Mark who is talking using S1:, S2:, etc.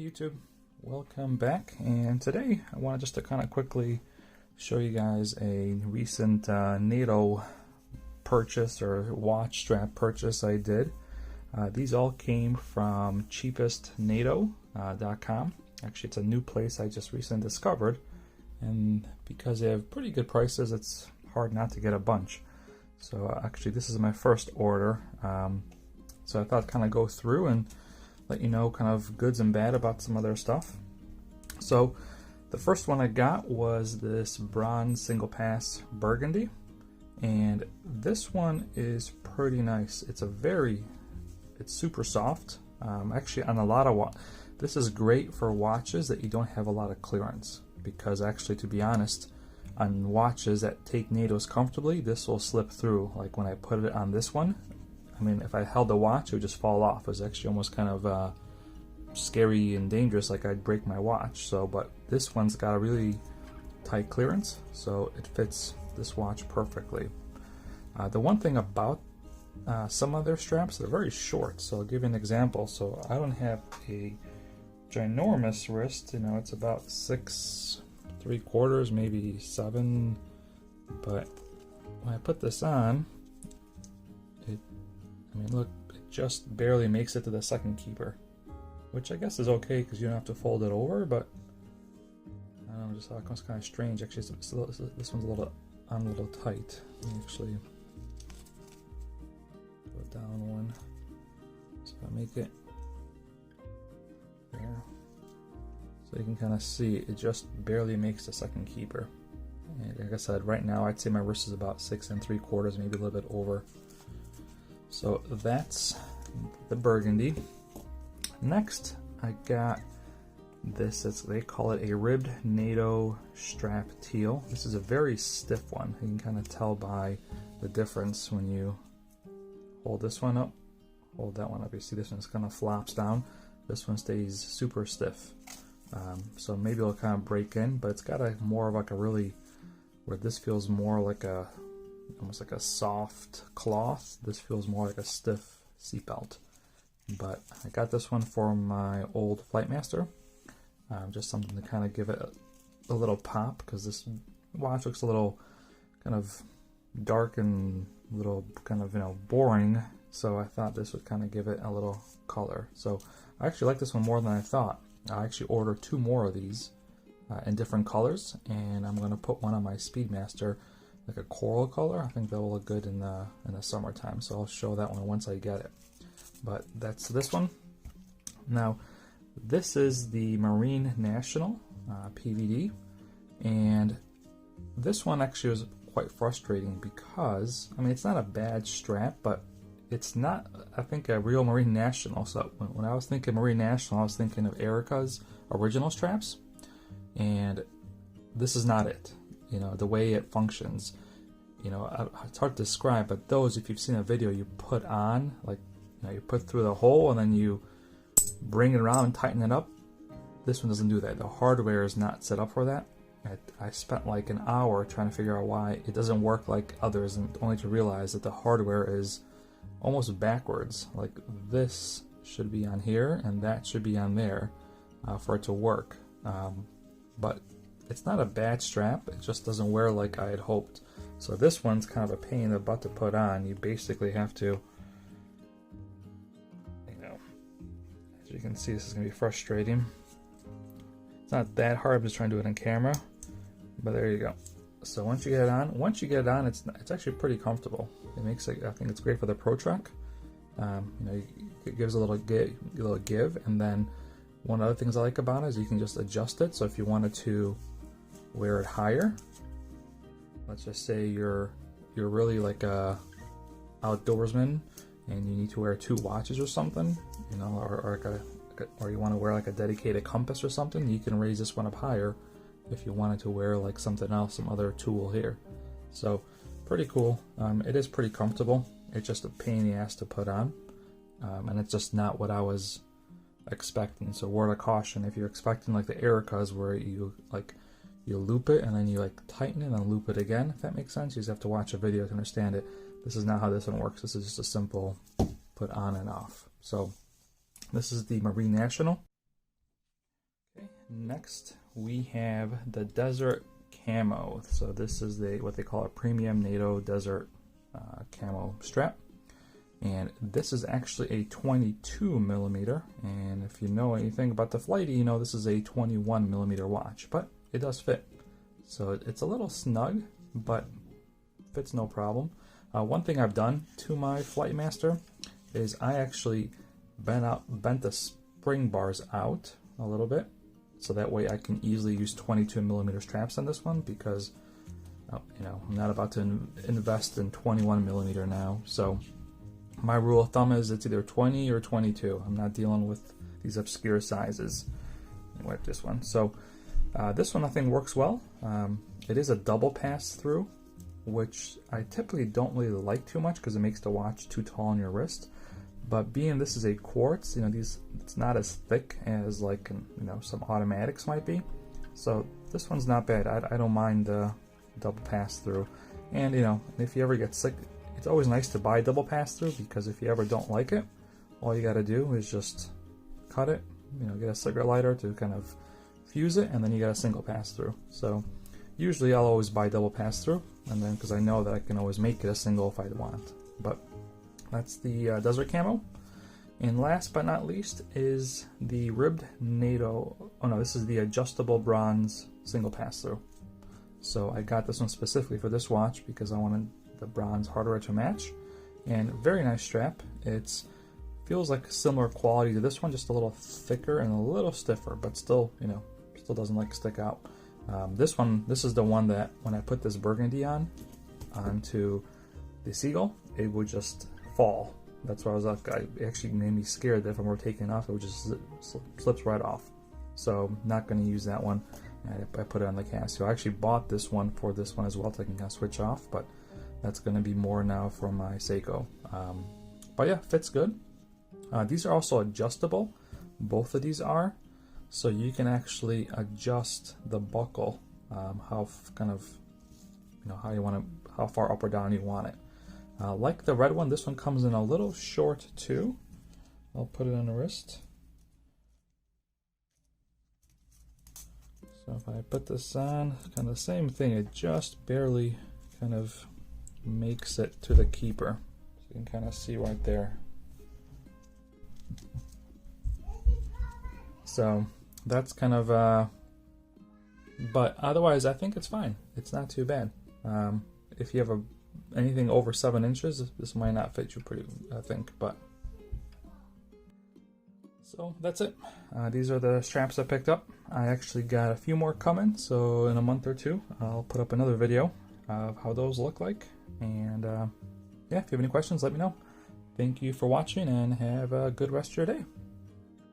S1: YouTube, welcome back, and today I wanted just to kind of quickly show you guys a recent NATO purchase or watch strap purchase I did. These all came from cheapestnato.com. Actually, it's a new place I just recently discovered, and because they have pretty good prices, it's hard not to get a bunch. So actually this is my first order, so I thought I'd kind of go through and let you know kind of goods and bad about some of their stuff. So the first one I got was this bronze single pass burgundy, and this one is pretty nice. It's super soft. Actually, on a lot of this is great for watches that you don't have a lot of clearance, because actually, to be honest, on watches that take NATOs comfortably, this will slip through. Like when I put it on this one, I mean, if I held the watch, it would just fall off. It was actually almost kind of scary and dangerous, like I'd break my watch. So, but this one's got a really tight clearance, so it fits this watch perfectly. The one thing about some of their straps, they're very short. So I'll give you an example. So I don't have a ginormous wrist, you know, it's about 6¾ maybe 7, but when I put this on, I mean, look, it just barely makes it to the second keeper, which I guess is okay because you don't have to fold it over, but I don't know, just thought it was kind of strange. Actually, this one's a little tight. Let me actually put down one, so I make it there, so you can kind of see it just barely makes the second keeper. And like I said, right now I'd say my wrist is about 6¾ maybe a little bit over. So that's the burgundy. Next, I got this. They call it a ribbed NATO strap teal. This is a very stiff one. You can kind of tell by the difference when you hold this one up, hold that one up. You see this one's kind of flops down. This one stays super stiff. So maybe it'll kind of break in, but it's got a more of like a really, where this feels more like a almost like a soft cloth. This feels more like a stiff seatbelt. But I got this one for my old Flightmaster. Just something to kind of give it a little pop, because this watch looks a little kind of dark and a little kind of, you know, boring. So I thought this would kind of give it a little color. So I actually like this one more than I thought. I actually ordered 2 more of these in different colors, and I'm going to put one on my Speedmaster, like a coral color. I think that will look good in the summertime, so I'll show that one once I get it. But that's this one. Now, this is the Marine National PVD, and this one actually was quite frustrating because, I mean, it's not a bad strap, but it's not, I think, a real Marine National. So when I was thinking Marine National, I was thinking of Erica's original straps, and this is not it. You know, the way it functions, you know, it's hard to describe, but those, if you've seen a video, you put on, like, you know, you put through the hole and then you bring it around and tighten it up. This one doesn't do that. The hardware is not set up for that. I spent like an hour trying to figure out why it doesn't work like others, and only to realize that the hardware is almost backwards. Like this should be on here and that should be on there for it to work. But it's not a bad strap, it just doesn't wear like I had hoped. So this one's kind of a pain in the butt to put on. You basically have to, you know, as you can see, this is going to be frustrating. It's not that hard, I'm just trying to do it on camera, but there you go. So once you get it on, it's actually pretty comfortable. It makes it, I think it's great for the Pro Trek. You know, it gives a little give, and then one of the things I like about it is you can just adjust it. So if you wanted to wear it higher, let's just say you're really like a outdoorsman and you need to wear 2 watches or something, you know, or you want to wear like a dedicated compass or something, you can raise this one up higher if you wanted to wear like something else, some other tool here. So pretty cool. It is pretty comfortable. It's just a pain in the ass to put on, and it's just not what I was expecting. So word of caution, if you're expecting like the Ericas where you loop it and then you like tighten it and then loop it again, if that makes sense, you just have to watch a video to understand it. This is not how this one works. This is just a simple put on and off. So this is the Marine National. Next, we have the Desert Camo. So this is what they call a premium NATO desert camo strap. And this is actually a 22 millimeter. And if you know anything about the Flighty, you know this is a 21 millimeter watch, but it does fit. So it's a little snug, but fits no problem. One thing I've done to my Flightmaster is I actually bent the spring bars out a little bit, so that way I can easily use 22 millimeter straps on this one, because you know, I'm not about to invest in 21 millimeter now. So my rule of thumb is it's either 20 or 22. I'm not dealing with these obscure sizes. Wipe this one. So this one I think works well. It is a double pass through, which I typically don't really like too much because it makes the watch too tall on your wrist. But being this is a quartz, you know, it's not as thick as like you know, some automatics might be. So this one's not bad. I don't mind the double pass through. And you know, if you ever get sick, it's always nice to buy double pass through, because if you ever don't like it, all you got to do is just cut it. You know, get a cigarette lighter to kind of fuse it, and then you got a single pass through. So usually I'll always buy double pass through, and then because I know that I can always make it a single if I want. But that's the Desert Camo. And last but not least is the ribbed NATO. Oh no, this is the adjustable bronze single pass through. So I got this one specifically for this watch because I wanted the bronze hardware to match. And very nice strap. It feels like similar quality to this one, just a little thicker and a little stiffer, but still, you know, still doesn't like stick out. This is the one that when I put this burgundy onto the Seagull, it would just fall. That's why I was like, it actually made me scared that if I were taking it off, it would just slips right off. So not going to use that one. I put it on the Casio. I actually bought this one for this one as well, so I can kind of switch off, but that's going to be more now for my Seiko. But yeah, fits good. These are also adjustable. Both of these are. So you can actually adjust the buckle, how kind of, you know, how you want to, how far up or down you want it. Like the red one, this one comes in a little short too. I'll put it on the wrist. So if I put this on, kind of the same thing, it just barely kind of makes it to the keeper. So you can kind of see right there. So that's kind of, but otherwise I think it's fine. It's not too bad. If you have anything over 7 inches, this might not fit you pretty, I think, but. So that's it. These are the straps I picked up. I actually got a few more coming, so in a month or two, I'll put up another video of how those look like. And yeah, if you have any questions, let me know. Thank you for watching, and have a good rest of your day.